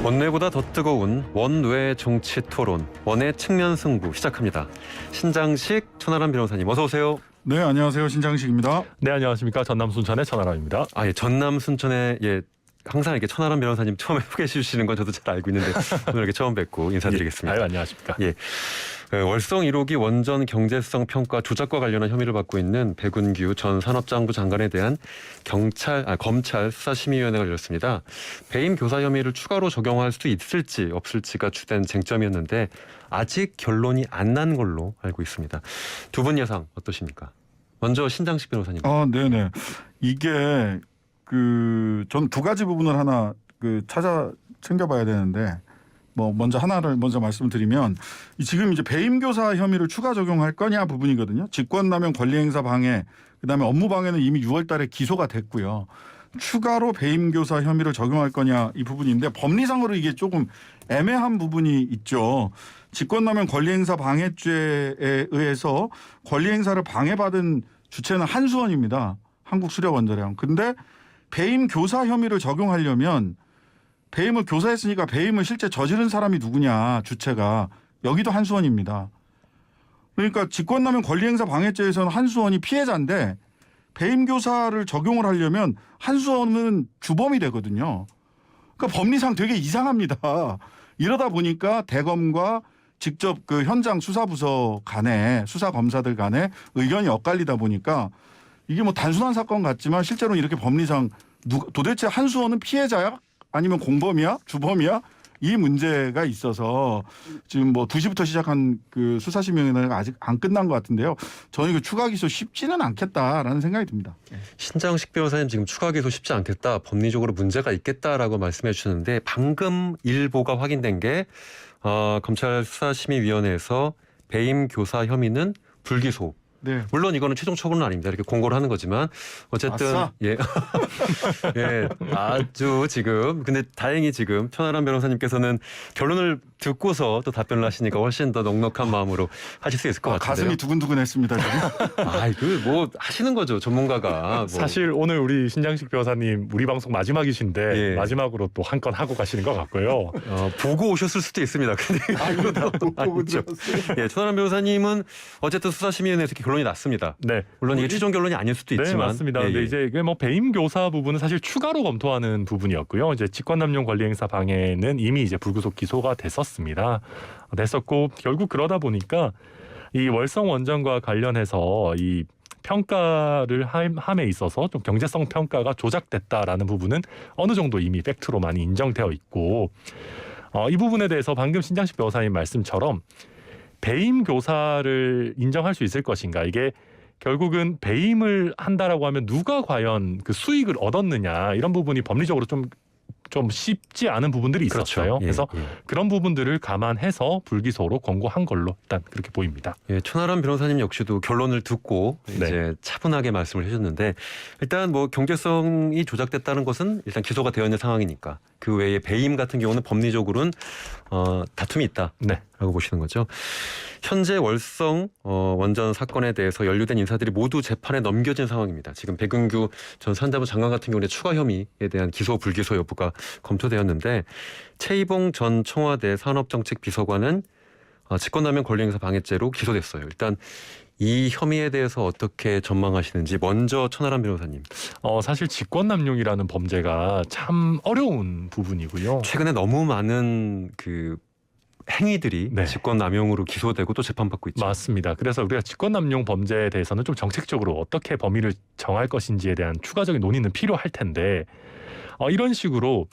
원내보다 더 뜨거운 원외 정치 토론, 원외 측면 승부 시작합니다. 신장식 천하람 변호사님 어서 오세요. 네, 안녕하세요. 신장식입니다. 네, 안녕하십니까. 전남 순천의 천하람입니다. 전남 순천의 항상 이렇게 천하람 변호사님 처음 소개해 주시는 건 저도 잘 알고 있는데 오늘 이렇게 처음 뵙고 인사드리겠습니다. 안녕하십니까. 월성 1호기 원전 경제성 평가 조작과 관련한 혐의를 받고 있는 백운규 전 산업장부 장관에 대한 검찰 수사심의위원회가 열렸습니다. 배임 교사 혐의를 추가로 적용할 수 있을지 없을지가 주된 쟁점이었는데 아직 결론이 안 난 걸로 알고 있습니다. 두 분 예상 어떠십니까? 먼저 신장식 변호사님. 네네. 이게 전 두 가지 부분을 하나 챙겨봐야 되는데. 먼저 하나를 말씀드리면 지금 이제 배임교사 혐의를 추가 적용할 거냐 부분이거든요. 직권남용 권리행사 방해, 그다음에 업무방해는 이미 6월달에 기소가 됐고요. 추가로 배임교사 혐의를 적용할 거냐 이 부분인데 법리상으로 이게 조금 애매한 부분이 있죠. 직권남용 권리행사 방해죄에 의해서 권리행사를 방해받은 주체는 한수원입니다. 한국수력원자력. 근데 배임교사 혐의를 적용하려면 배임을 교사했으니까 배임을 실제 저지른 사람이 누구냐 주체가 여기도 한수원입니다. 그러니까 직권남용 권리행사 방해죄에서는 한수원이 피해자인데 배임교사를 적용을 하려면 한수원은 주범이 되거든요. 그러니까 법리상 되게 이상합니다. 이러다 보니까 대검과 직접 현장 수사부서 간에 수사검사들 간에 의견이 엇갈리다 보니까 이게 단순한 사건 같지만 실제로는 이렇게 법리상 도대체 한수원은 피해자야? 아니면 공범이야? 주범이야? 이 문제가 있어서 지금 2시부터 시작한 수사심의위원회가 아직 안 끝난 것 같은데요. 저는 이거 추가 기소 쉽지는 않겠다라는 생각이 듭니다. 신장식 변호사님 지금 추가 기소 쉽지 않겠다. 법리적으로 문제가 있겠다라고 말씀해 주셨는데 방금 일보가 확인된 게 검찰 수사심의위원회에서 배임 교사 혐의는 불기소. 네. 물론 이거는 최종 처분은 아닙니다. 이렇게 공고를 하는 거지만 어쨌든 아주 지금 근데 다행히 지금 천하람 변호사님께서는 결론을 듣고서 또 답변을 하시니까 훨씬 더 넉넉한 마음으로 하실 수 있을 것 같은데요. 가슴이 두근두근했습니다. 지금. 하시는 거죠 전문가가. 사실 오늘 우리 신장식 변호사님 우리 방송 마지막이신데 마지막으로 또 한 건 하고 가시는 것 같고요. 보고 오셨을 수도 있습니다. 근데 천하람 변호사님은 어쨌든 수사심의위원회에서 이렇게 결론이 났습니다. 네, 물론 이게 최종 결론이 아닐 수도 있지만. 네, 맞습니다. 근데 이제 배임 교사 부분은 사실 추가로 검토하는 부분이었고요. 이제 직권남용 권리행사 방해는 이미 이제 불구속 기소가 됐었고 결국 그러다 보니까 이 월성 원전과 관련해서 이 평가를 함에 있어서 좀 경제성 평가가 조작됐다라는 부분은 어느 정도 이미 팩트로 많이 인정되어 있고 이 부분에 대해서 방금 신장식 변호사님 말씀처럼 배임 교사를 인정할 수 있을 것인가, 이게 결국은 배임을 한다라고 하면 누가 과연 그 수익을 얻었느냐, 이런 부분이 법리적으로 좀 쉽지 않은 부분들이 있었어요. 그렇죠. 그래서 그런 부분들을 감안해서 불기소로 권고한 걸로 일단 그렇게 보입니다. 천하람 변호사님 역시도 결론을 듣고 이제 차분하게 말씀을 해주셨는데 일단 경제성이 조작됐다는 것은 일단 기소가 되어 있는 상황이니까 그 외에 배임 같은 경우는 법리적으로는 다툼이 있다라고 보시는 거죠. 현재 월성 원전 사건에 대해서 연루된 인사들이 모두 재판에 넘겨진 상황입니다. 지금 백운규 전 산자부 장관 같은 경우는 추가 혐의에 대한 기소 불기소 여부가 검토되었는데 최이봉 전 청와대 산업정책비서관은 직권남용 권리행사 방해죄로 기소됐어요. 일단 이 혐의에 대해서 어떻게 전망하시는지 먼저 천하람 변호사님. 사실 직권남용이라는 범죄가 참 어려운 부분이고요. 최근에 너무 많은 행위들이 직권남용으로 기소되고 또 재판받고 있죠. 맞습니다. 그래서 우리가 직권남용 범죄에 대해서는 좀 정책적으로 어떻게 범위를 정할 것인지에 대한 추가적인 논의는 필요할 텐데 이런 식으로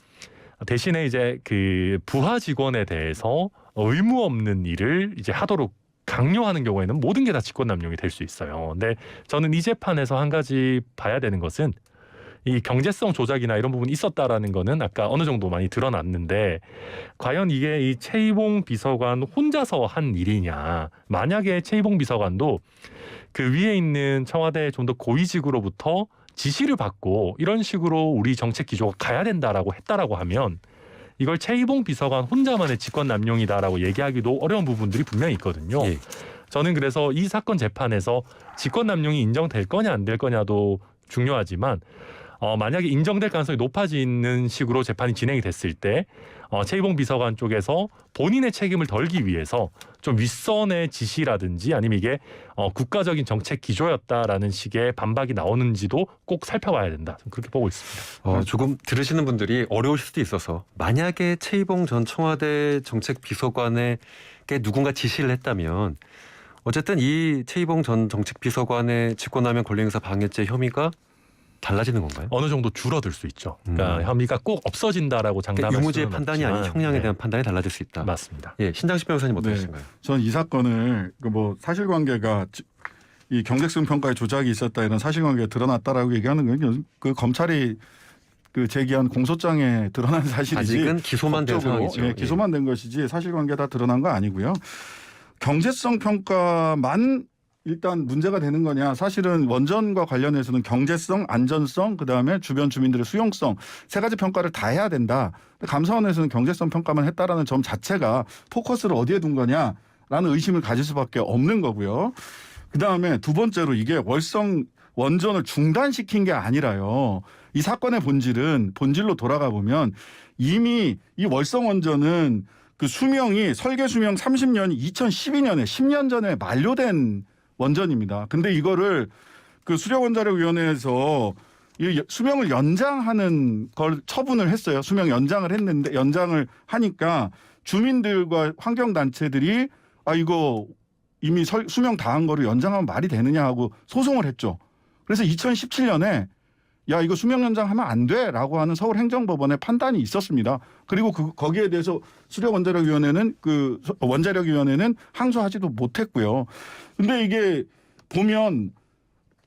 대신에 이제 부하 직원에 대해서 의무 없는 일을 이제 하도록 강요하는 경우에는 모든 게 다 직권남용이 될 수 있어요. 근데 저는 이 재판에서 한 가지 봐야 되는 것은 이 경제성 조작이나 이런 부분이 있었다라는 거는 아까 어느 정도 많이 드러났는데 과연 이게 이 최이봉 비서관 혼자서 한 일이냐. 만약에 최이봉 비서관도 그 위에 있는 청와대 좀 더 고위직으로부터 지시를 받고 이런 식으로 우리 정책 기조가 가야 된다라고 했다라고 하면 이걸 최이봉 비서관 혼자만의 직권남용이다라고 얘기하기도 어려운 부분들이 분명히 있거든요. 저는 그래서 이 사건 재판에서 직권남용이 인정될 거냐 안 될 거냐도 중요하지만 만약에 인정될 가능성이 높아지는 식으로 재판이 진행이 됐을 때 최이봉 비서관 쪽에서 본인의 책임을 덜기 위해서 좀 윗선의 지시라든지 아니면 이게 국가적인 정책 기조였다라는 식의 반박이 나오는지도 꼭 살펴봐야 된다. 저는 그렇게 보고 있습니다. 조금 들으시는 분들이 어려우실 수도 있어서 만약에 최이봉 전 청와대 정책비서관에게 누군가 지시를 했다면 어쨌든 이 최이봉 전 정책비서관의 직권남용 권리행사 방해죄 혐의가 달라지는 건가요? 어느 정도 줄어들 수 있죠. 그러니까 혐의가 꼭 없어진다라고 장담할 그러니까 수는 유무죄의 판단이 없지만, 아닌 형량에 네. 대한 판단이 달라질 수 있다. 맞습니다. 예, 신장식 변호사님 어떻게 네. 하신가요? 저는 이 사건을 뭐 사실관계가 이 경제성 평가에 조작이 있었다 이런 사실관계가 드러났다라고 얘기하는 건 그 검찰이 그 제기한 공소장에 드러난 사실이지. 아직은 기소만 된 법적으로, 상황이죠. 예, 기소만 된 것이지 사실관계 다 드러난 거 아니고요. 경제성 평가만 일단 문제가 되는 거냐? 사실은 원전과 관련해서는 경제성, 안전성, 그다음에 주변 주민들의 수용성 세 가지 평가를 다 해야 된다. 감사원에서는 경제성 평가만 했다라는 점 자체가 포커스를 어디에 둔 거냐라는 의심을 가질 수밖에 없는 거고요. 그다음에 두 번째로 이게 월성 원전을 중단시킨 게 아니라요. 이 사건의 본질로 돌아가 보면 이미 이 월성 원전은 그 수명이 설계 수명 30년이 2012년에 10년 전에 만료된 원전입니다. 근데 이거를 그 수력원자력위원회에서 이 수명을 연장하는 걸 처분을 했어요. 수명 연장을 했는데 연장을 하니까 주민들과 환경단체들이 이거 이미 수명 다한 거를 연장하면 말이 되느냐 하고 소송을 했죠. 그래서 2017년에 야 이거 수명 연장하면 안 돼라고 하는 서울행정법원의 판단이 있었습니다. 그리고 거기에 대해서 수력원자력위원회는 원자력위원회는 항소하지도 못했고요. 근데 이게 보면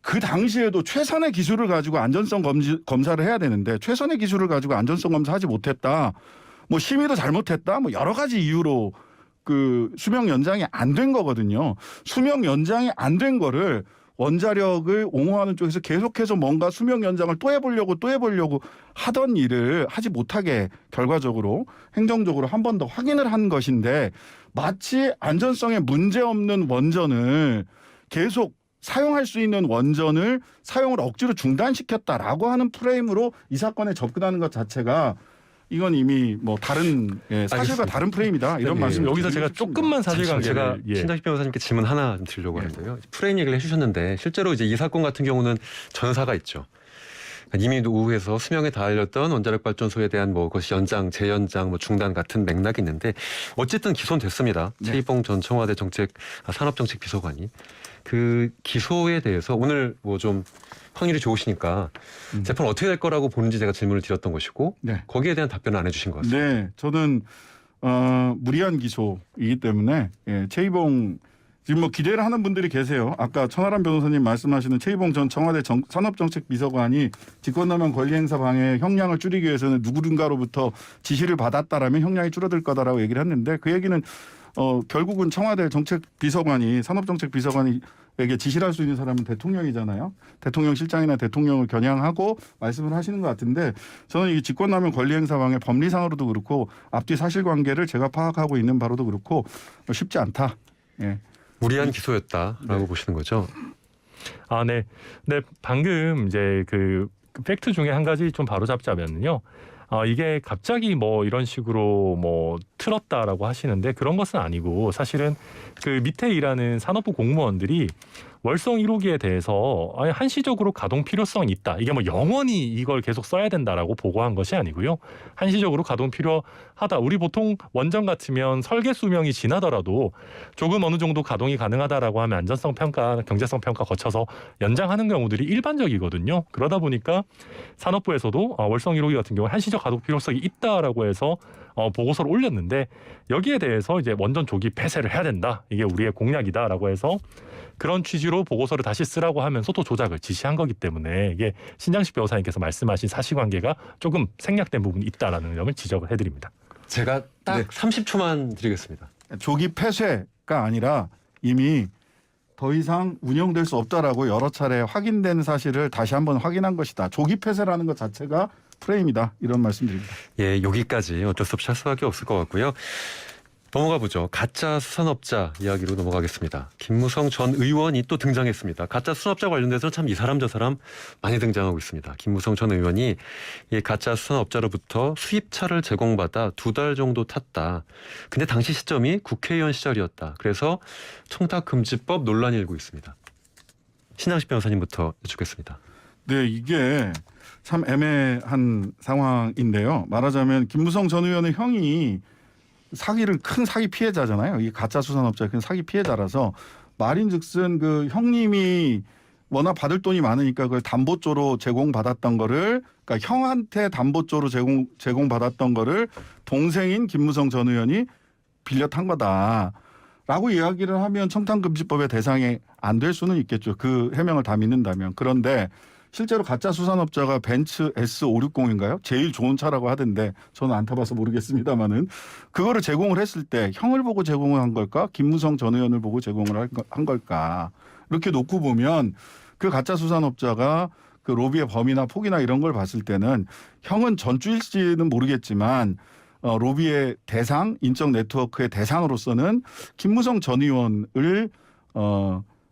그 당시에도 최선의 기술을 가지고 안전성 검사를 해야 되는데 최선의 기술을 가지고 안전성 검사하지 못했다. 뭐 심의도 잘못했다. 뭐 여러 가지 이유로 그 수명 연장이 안 된 거거든요. 수명 연장이 안 된 거를 원자력을 옹호하는 쪽에서 계속해서 뭔가 수명 연장을 또 해보려고 하던 일을 하지 못하게 결과적으로 행정적으로 한 번 더 확인을 한 것인데 마치 안전성에 문제없는 원전을 계속 사용할 수 있는 원전을 사용을 억지로 중단시켰다라고 하는 프레임으로 이 사건에 접근하는 것 자체가 이건 이미 뭐 다른 사실과 알겠습니다. 다른 프레임이다 이런 네, 말씀 여기서 제가 조금만 제가 사실관계를 신장식 변호사님께 질문 하나 좀 드리려고 하는데요. 프레임 얘기를 해주셨는데 실제로 이제 이 사건 같은 경우는 전사가 있죠. 이미 노후에서 수명에 달렸던 원자력 발전소에 대한 뭐 그것이 연장, 재연장, 뭐 중단 같은 맥락이 있는데 어쨌든 기소는 됐습니다. 네. 최이봉 전 청와대 산업정책 비서관이 그 기소에 대해서 오늘 뭐 좀 확률이 좋으시니까 재판 어떻게 될 거라고 보는지 제가 질문을 드렸던 것이고 네. 거기에 대한 답변을 안 해주신 것 같습니다. 네, 저는 무리한 기소이기 때문에 최이봉 지금 뭐 기대를 하는 분들이 계세요. 아까 천하람 변호사님 말씀하시는 최이봉 전 청와대 산업정책비서관이 직권남용 권리행사 방해 형량을 줄이기 위해서는 누구든가로부터 지시를 받았다라면 형량이 줄어들 거다라고 얘기를 했는데 그 얘기는 결국은 청와대 정책비서관이 산업정책비서관에게 지시를 할 수 있는 사람은 대통령이잖아요. 대통령 실장이나 대통령을 겨냥하고 말씀을 하시는 것 같은데 저는 이 직권남용 권리행사 방해 법리상으로도 그렇고 앞뒤 사실관계를 제가 파악하고 있는 바로도 그렇고 쉽지 않다. 예. 무리한 기소였다라고 네. 보시는 거죠. 네. 네, 방금 이제 그 팩트 중에 한 가지 좀 바로잡자면요. 이게 갑자기 뭐 이런 식으로 뭐 틀었다라고 하시는데 그런 것은 아니고 사실은 그 밑에 일하는 산업부 공무원들이 월성 1호기에 대해서 한시적으로 가동 필요성이 있다. 이게 뭐 영원히 이걸 계속 써야 된다라고 보고한 것이 아니고요. 한시적으로 가동 필요하다. 우리 보통 원전 같으면 설계 수명이 지나더라도 조금 어느 정도 가동이 가능하다라고 하면 안전성 평가, 경제성 평가 거쳐서 연장하는 경우들이 일반적이거든요. 그러다 보니까 산업부에서도 월성 1호기 같은 경우 한시적 가동 필요성이 있다라고 해서 보고서를 올렸는데 여기에 대해서 이제 원전 조기 폐쇄를 해야 된다. 이게 우리의 공약이다라고 해서 그런 취지로 보고서를 다시 쓰라고 하면서 또 조작을 지시한 거기 때문에 이게 신장식 변호사님께서 말씀하신 사실관계가 조금 생략된 부분이 있다라는 점을 지적을 해드립니다. 제가 딱 30초만 드리겠습니다. 조기 폐쇄가 아니라 이미 더 이상 운영될 수 없다라고 여러 차례 확인된 사실을 다시 한번 확인한 것이다. 조기 폐쇄라는 것 자체가 프레임이다. 이런 말씀드립니다. 예, 여기까지 어쩔 수 없이 할 수밖에 없을 것 같고요. 넘어가 보죠. 가짜 수산업자 이야기로 넘어가겠습니다. 김무성 전 의원이 또 등장했습니다. 가짜 수산업자 관련돼서 참 이 사람 저 사람 많이 등장하고 있습니다. 김무성 전 의원이 이 가짜 수산업자로부터 수입차를 제공받아 2달 정도 탔다. 근데 당시 시점이 국회의원 시절이었다. 그래서 청탁금지법 논란이 일고 있습니다. 신장식 변호사님부터 여쭙겠습니다. 네, 이게 참 애매한 상황인데요. 말하자면 김무성 전 의원의 형이 큰 사기 피해자잖아요. 이 가짜 수산업자의 큰 사기 피해자라서 말인즉슨 그 형님이 워낙 받을 돈이 많으니까 그걸 담보조로 제공받았던 거를, 그러니까 형한테 담보조로 제공받았던 거를 동생인 김무성 전 의원이 빌려 탄 거다라고 이야기를 하면 청탁금지법의 대상이 안 될 수는 있겠죠. 그 해명을 다 믿는다면. 그런데 실제로 가짜 수산업자가 벤츠 S560인가요? 제일 좋은 차라고 하던데 저는 안 타봐서 모르겠습니다만은 그거를 제공을 했을 때 형을 보고 제공을 한 걸까? 김무성 전 의원을 보고 제공을 한 걸까? 이렇게 놓고 보면 그 가짜 수산업자가 그 로비의 범위나 폭이나 이런 걸 봤을 때는 형은 전주일지는 모르겠지만 로비의 대상, 인적 네트워크의 대상으로서는 김무성 전 의원을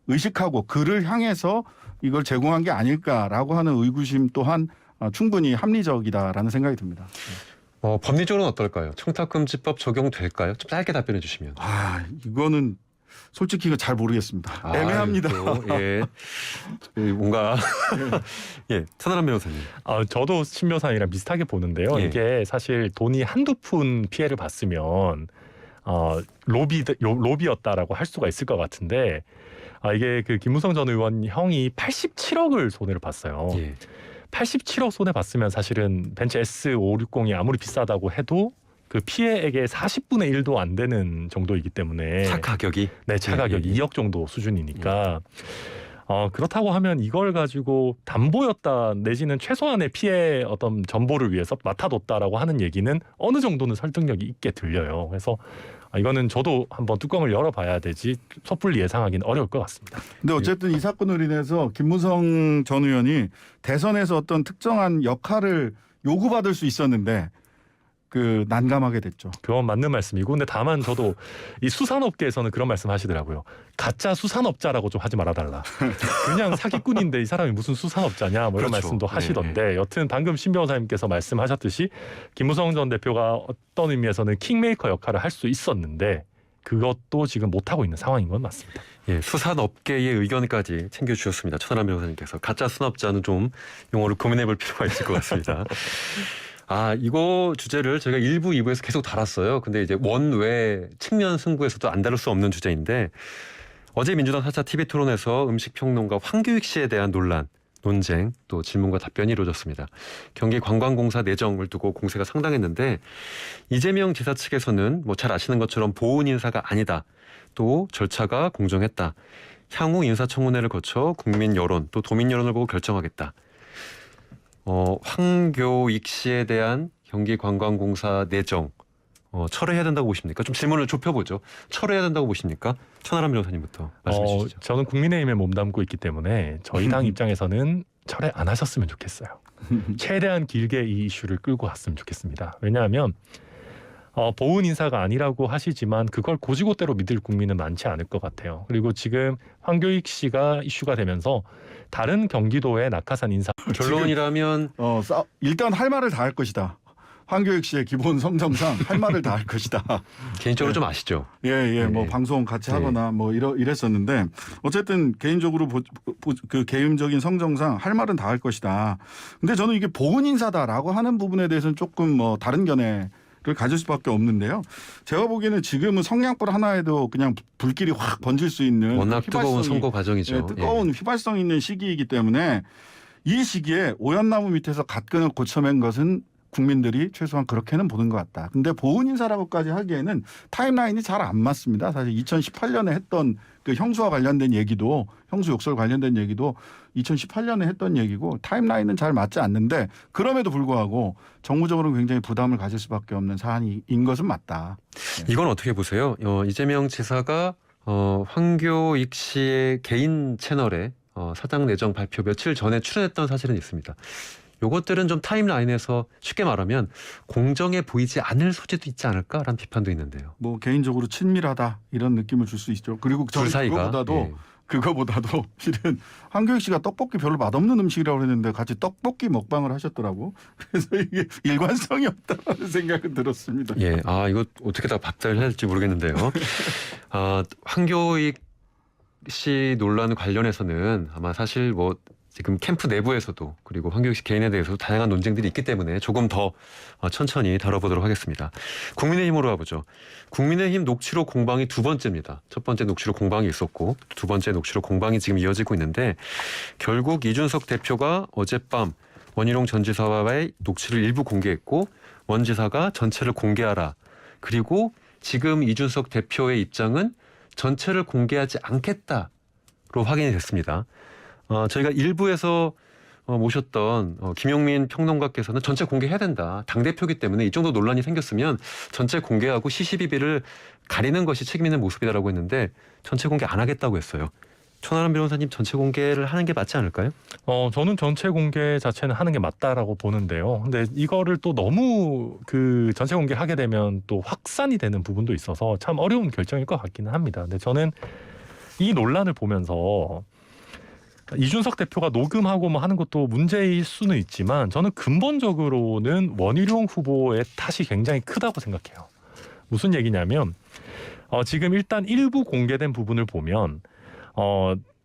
의식하고 그를 향해서 이걸 제공한 게 아닐까라고 하는 의구심 또한 충분히 합리적이다라는 생각이 듭니다. 법리적으로는 어떨까요? 청탁금지법 적용될까요? 좀 짧게 답변해 주시면. 이거는 솔직히 이거 잘 모르겠습니다. 애매합니다. 예. 뭔가 예, 천하람 변호사님. 저도 신 변호사님이랑 비슷하게 보는데요. 예. 이게 사실 돈이 한두 푼 피해를 봤으면 로비였다라고 할 수가 있을 것 같은데 이게 그 김무성 전 의원 형이 87억을 손해를 봤어요. 예. 87억 손해 봤으면 사실은 벤츠 S560이 아무리 비싸다고 해도 그 피해액의 40분의 1도 안 되는 정도이기 때문에 차 가격이? 네, 차 가격이 예. 2억 정도 수준이니까 그렇다고 하면 이걸 가지고 담보였다 내지는 최소한의 피해 어떤 전보를 위해서 맡아뒀다라고 하는 얘기는 어느 정도는 설득력이 있게 들려요. 그래서 이거는 저도 한번 뚜껑을 열어봐야 되지 섣불리 예상하기는 어려울 것 같습니다. 근데 어쨌든 이 사건으로 인해서 김무성 전 의원이 대선에서 어떤 특정한 역할을 요구받을 수 있었는데 난감하게 됐죠. 그건 맞는 말씀이고, 근데 다만 저도 이 수산업계에서는 그런 말씀 하시더라고요. 가짜 수산업자라고 좀 하지 말아달라. 그냥 사기꾼인데 이 사람이 무슨 수산업자냐 뭐 이런 그렇죠. 말씀도 하시던데 여튼 방금 신 변호사님께서 말씀하셨듯이 김무성 전 대표가 어떤 의미에서는 킹메이커 역할을 할 수 있었는데 그것도 지금 못하고 있는 상황인 건 맞습니다. 예, 수산업계의 의견까지 챙겨주셨습니다. 천하람 변호사님께서. 가짜 수산업자는 좀 용어를 고민해볼 필요가 있을 것 같습니다. 이거 주제를 저희가 1부, 2부에서 계속 다뤘어요. 근데 이제 원외 측면 승부에서도 안 다룰 수 없는 주제인데 어제 민주당 4차 TV 토론에서 음식평론가 황교익 씨에 대한 논쟁, 또 질문과 답변이 이루어졌습니다. 경기관광공사 내정을 두고 공세가 상당했는데 이재명 지사 측에서는 잘 아시는 것처럼 보훈 인사가 아니다. 또 절차가 공정했다. 향후 인사청문회를 거쳐 국민 여론, 또 도민 여론을 보고 결정하겠다. 황교익 씨에 대한 경기관광공사 내정 철회해야 된다고 보십니까? 좀 질문을 좁혀보죠. 철회해야 된다고 보십니까? 천하람 변호사님부터 말씀해 주시죠. 저는 국민의힘에 몸담고 있기 때문에 저희 당 입장에서는 철회 안 하셨으면 좋겠어요. 최대한 길게 이 이슈를 끌고 갔으면 좋겠습니다. 왜냐하면 보훈 인사가 아니라고 하시지만 그걸 고지고대로 믿을 국민은 많지 않을 것 같아요. 그리고 지금 황교익 씨가 이슈가 되면서 다른 경기도의 낙하산 인사 결론이라면 일단 할 말을 다 할 것이다. 황교익 씨의 기본 성정상 할 말을 다 할 것이다. 개인적으로 좀 아시죠? 예, 뭐 방송 같이 하거나 뭐 이랬었는데 어쨌든 개인적으로 그 개인적인 성정상 할 말은 다 할 것이다. 근데 저는 이게 보훈 인사다라고 하는 부분에 대해서는 조금 다른 견해를 가질 수밖에 없는데요. 제가 보기에는 지금은 성냥불 하나에도 그냥 불길이 확 번질 수 있는 워낙 뜨거운 선거 과정이죠. 뜨거운 휘발성 있는 시기이기 때문에 이 시기에 오얏나무 밑에서 갓근을 고쳐맨 것은 국민들이 최소한 그렇게는 보는 것 같다. 근데 보훈 인사라고까지 하기에는 타임라인이 잘 안 맞습니다. 사실 2018년에 했던 그 형수와 관련된 얘기도 형수 욕설 관련된 얘기도 2018년에 했던 얘기고 타임라인은 잘 맞지 않는데 그럼에도 불구하고 정무적으로 굉장히 부담을 가질 수밖에 없는 사안인 것은 맞다. 이건 어떻게 보세요? 이재명 지사가 황교익 씨의 개인 채널에 사장 내정 발표 며칠 전에 출연했던 사실은 있습니다. 요것들은 좀 타임라인에서 쉽게 말하면 공정해 보이지 않을 소지도 있지 않을까라는 비판도 있는데요. 뭐 개인적으로 친밀하다 이런 느낌을 줄 수 있죠. 그리고 둘 사이가 그거보다도 실은 한교익 씨가 떡볶이 별로 맛없는 음식이라고 했는데 같이 떡볶이 먹방을 하셨더라고. 그래서 이게 일관성이 없다는 생각은 들었습니다. 예, 아 이거 어떻게 다 박자를 해야 할지 모르겠는데요. 아 황교익 씨 논란 관련해서는 아마 사실 뭐 지금 캠프 내부에서도 그리고 황교익 씨 개인에 대해서도 다양한 논쟁들이 있기 때문에 조금 더 천천히 다뤄보도록 하겠습니다. 국민의힘으로 가보죠. 국민의힘 녹취록 공방이 두 번째입니다. 첫 번째 녹취록 공방이 있었고 두 번째 녹취록 공방이 지금 이어지고 있는데 결국 이준석 대표가 어젯밤 원희룡 전 지사와의 녹취를 일부 공개했고 원 지사가 전체를 공개하라. 그리고 지금 이준석 대표의 입장은 전체를 공개하지 않겠다로 확인이 됐습니다. 저희가 일부에서 모셨던 김용민 평론가께서는 전체 공개해야 된다. 당대표이기 때문에 이 정도 논란이 생겼으면 전체 공개하고 시시비비를 가리는 것이 책임 있는 모습이다라고 했는데 전체 공개 안 하겠다고 했어요. 천하람 변호사님 전체 공개를 하는 게 맞지 않을까요? 저는 전체 공개 자체는 하는 게 맞다라고 보는데요. 근데 이거를 또 너무 그 전체 공개하게 되면 또 확산이 되는 부분도 있어서 참 어려운 결정일 것 같기는 합니다. 근데 저는 이 논란을 보면서 이준석 대표가 녹음하고 뭐 하는 것도 문제일 수는 있지만 저는 근본적으로는 원희룡 후보의 탓이 굉장히 크다고 생각해요. 무슨 얘기냐면 지금 일단 일부 공개된 부분을 보면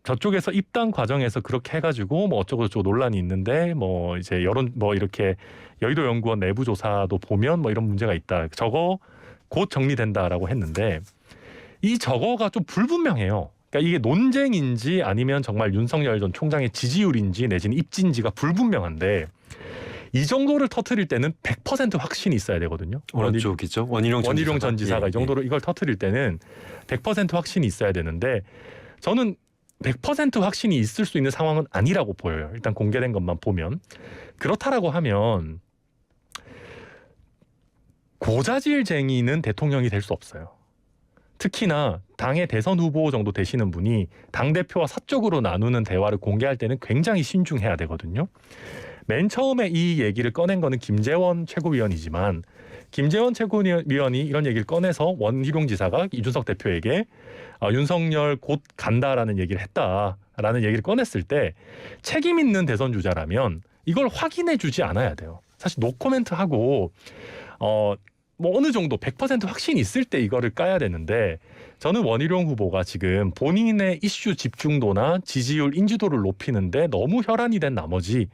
저쪽에서 입당 과정에서 그렇게 해가지고 뭐 어쩌고저쩌고 논란이 있는데 뭐 이제 여론 뭐 이렇게 여의도 연구원 내부 조사도 보면 뭐 이런 문제가 있다. 저거 곧 정리된다라고 했는데 이 저거가 좀 불분명해요. 그러니까 이게 논쟁인지 아니면 정말 윤석열 전 총장의 지지율인지 내지는 입지인지가 불분명한데 이 정도를 터뜨릴 때는 100% 확신이 있어야 되거든요. 어느 쪽이죠? 원희룡 전 지사가 이 정도로 이걸 터뜨릴 때는 100% 확신이 있어야 되는데 저는 100% 확신이 있을 수 있는 상황은 아니라고 보여요. 일단 공개된 것만 보면. 그렇다라고 하면 고자질쟁이는 대통령이 될 수 없어요. 특히나 당의 대선 후보 정도 되시는 분이 당대표와 사적으로 나누는 대화를 공개할 때는 굉장히 신중해야 되거든요. 맨 처음에 이 얘기를 꺼낸 거는 김재원 최고위원이지만 김재원 최고위원이 이런 얘기를 꺼내서 원희룡 지사가 이준석 대표에게 윤석열 곧 간다라는 얘기를 했다라는 얘기를 꺼냈을 때 책임 있는 대선 주자라면 이걸 확인해 주지 않아야 돼요. 사실 노코멘트하고 뭐 어느 정도 100% 확신이 있을 때 이거를 까야 되는데 저는 원희룡 후보가 지금 본인의 이슈 집중도나 지지율 인지도를 높이는데 너무 혈안이 된 나머지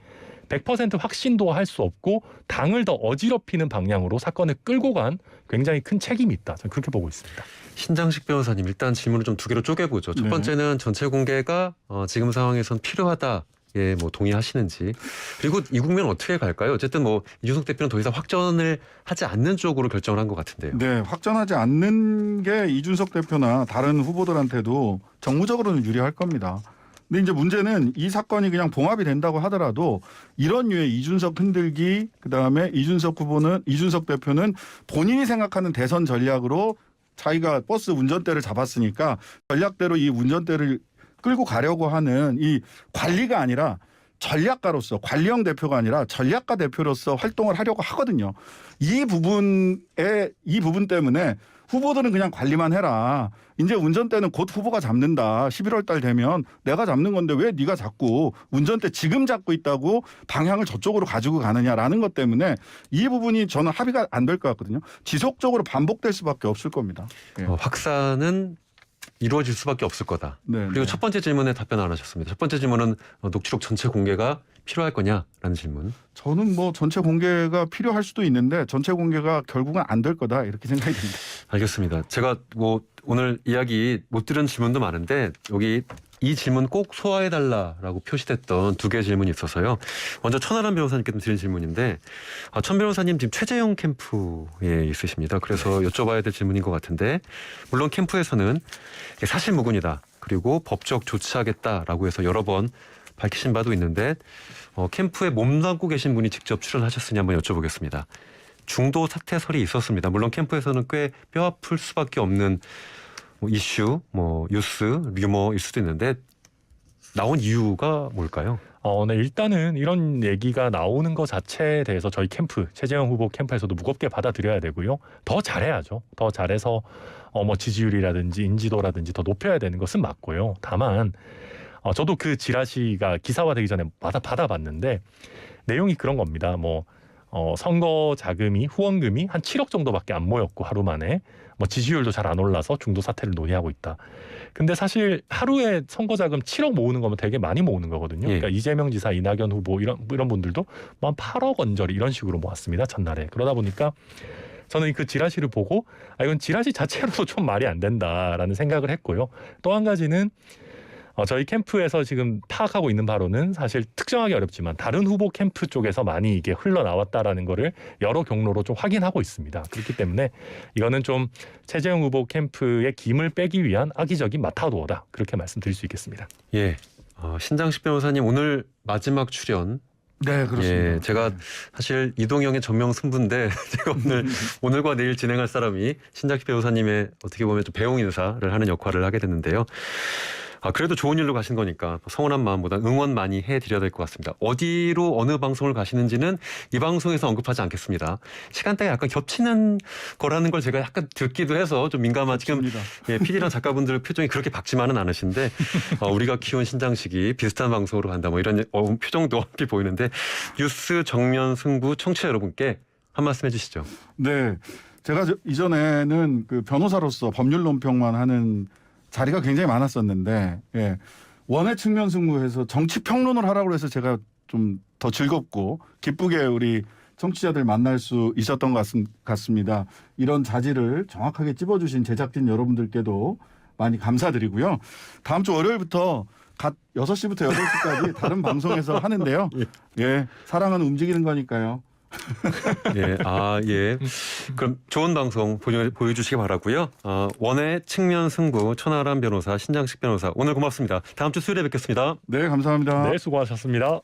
100% 확신도 할 수 없고 당을 더 어지럽히는 방향으로 사건을 끌고 간 굉장히 큰 책임이 있다. 저는 그렇게 보고 있습니다. 신장식 변호사님 일단 질문을 좀 두 개로 쪼개보죠. 첫 네. 번째는 전체 공개가 지금 상황에선 필요하다. 예, 뭐 동의하시는지. 그리고 이 국면은 어떻게 갈까요? 어쨌든 뭐 이준석 대표는 더 이상 확전을 하지 않는 쪽으로 결정을 한 것 같은데요. 네, 확전하지 않는 게 이준석 대표나 다른 후보들한테도 정무적으로는 유리할 겁니다. 근데 이제 문제는 이 사건이 그냥 봉합이 된다고 하더라도 이런 류의 이준석 흔들기, 그다음에 이준석 대표는 본인이 생각하는 대선 전략으로 자기가 버스 운전대를 잡았으니까 전략대로 이 운전대를 끌고 가려고 하는 이 관리가 아니라 전략가로서 관리형 대표가 아니라 전략가 대표로서 활동을 하려고 하거든요. 이 부분 때문에 후보들은 그냥 관리만 해라. 이제 운전대는 곧 후보가 잡는다. 11월 달 되면 내가 잡는 건데 왜 네가 자꾸 운전대 지금 잡고 있다고 방향을 저쪽으로 가지고 가느냐라는 것 때문에 이 부분이 저는 합의가 안 될 것 같거든요. 지속적으로 반복될 수밖에 없을 겁니다. 예. 확산은 이루어질 수밖에 없을 거다. 네, 그리고 네. 첫 번째 질문에 답변 안 하셨습니다. 첫 번째 질문은 녹취록 전체 공개가 필요할 거냐라는 질문. 저는 뭐 전체 공개가 필요할 수도 있는데 전체 공개가 결국은 안 될 거다 이렇게 생각이 듭니다. 알겠습니다. 제가 뭐 오늘 이야기 못 들은 질문도 많은데 여기 이 질문 꼭 소화해달라라고 표시됐던 두 개의 질문이 있어서요. 먼저 천하람 변호사님께 드린 질문인데 천 변호사님 지금 최재형 캠프에 있으십니다. 그래서 여쭤봐야 될 질문인 것 같은데 물론 캠프에서는 사실무근이다. 그리고 법적 조치하겠다라고 해서 여러 번 밝히신 바도 있는데 캠프에 몸담고 계신 분이 직접 출연하셨으니 한번 여쭤보겠습니다. 중도 사퇴설이 있었습니다. 물론 캠프에서는 꽤 뼈아플 수밖에 없는 이슈, 뭐 뉴스, 류머일 수도 있는데 나온 이유가 뭘까요? 네, 일단은 이런 얘기가 나오는 것 자체에 대해서 저희 캠프, 최재형 후보 캠프에서도 무겁게 받아들여야 되고요. 더 잘해야죠. 더 잘해서 뭐 지지율이라든지 인지도라든지 더 높여야 되는 것은 맞고요. 다만 저도 그 지라시가 기사화되기 전에 받아봤는데 내용이 그런 겁니다. 뭐 선거 자금이 후원금이 한 7억 정도밖에 안 모였고 하루 만에 뭐 지지율도 잘 안 올라서 중도 사퇴를 논의하고 있다. 근데 사실 하루에 선거 자금 7억 모으는 거면 되게 많이 모으는 거거든요. 예. 그러니까 이재명 지사, 이낙연 후보 이런 분들도 뭐 한 8억 원저리 이런 식으로 모았습니다. 첫날에. 그러다 보니까 저는 그 지라시를 보고 이건 지라시 자체로도 좀 말이 안 된다라는 생각을 했고요. 또 한 가지는 저희 캠프에서 지금 파악하고 있는 바로는 사실 특정하기 어렵지만 다른 후보 캠프 쪽에서 많이 이게 흘러나왔다라는 거를 여러 경로로 좀 확인하고 있습니다. 그렇기 때문에 이거는 좀 최재형 후보 캠프의 김을 빼기 위한 악의적인 마타도어다. 그렇게 말씀드릴 수 있겠습니다. 예. 신장식 변호사님 오늘 마지막 출연. 네, 그렇습니다. 예, 제가 사실 이동영의 전명 승부인데 제가 오늘과 내일 진행할 사람이 신장식 변호사님의 어떻게 보면 좀 배웅 인사를 하는 역할을 하게 됐는데요. 그래도 좋은 일로 가신 거니까 서운한 마음보다 응원 많이 해드려야 될 것 같습니다. 어디로 어느 방송을 가시는지는 이 방송에서 언급하지 않겠습니다. 시간대가 약간 겹치는 거라는 걸 제가 약간 듣기도 해서 좀 민감한 지금 PD랑 작가분들 표정이 그렇게 밝지만은 않으신데 우리가 키운 신장식이 비슷한 방송으로 간다 뭐 이런 표정도 함께 보이는데 뉴스 정면 승부 청취자 여러분께 한 말씀 해주시죠. 네, 제가 이전에는 그 변호사로서 법률 논평만 하는 자리가 굉장히 많았었는데 원의 측면 승부해서 정치 평론을 하라고 해서 제가 좀 더 즐겁고 기쁘게 우리 청취자들 만날 수 있었던 것 같습니다. 이런 자질을 정확하게 찝어주신 제작진 여러분들께도 많이 감사드리고요. 다음 주 월요일부터 갓 6시부터 8시까지 다른 방송에서 하는데요. 예, 사랑은 움직이는 거니까요. 예, 예. 그럼 좋은 방송 보여주시기 바라고요. 원의 측면 승부 천하람 변호사, 신장식 변호사 오늘 고맙습니다. 다음 주 수요일에 뵙겠습니다. 네, 감사합니다. 네, 수고하셨습니다.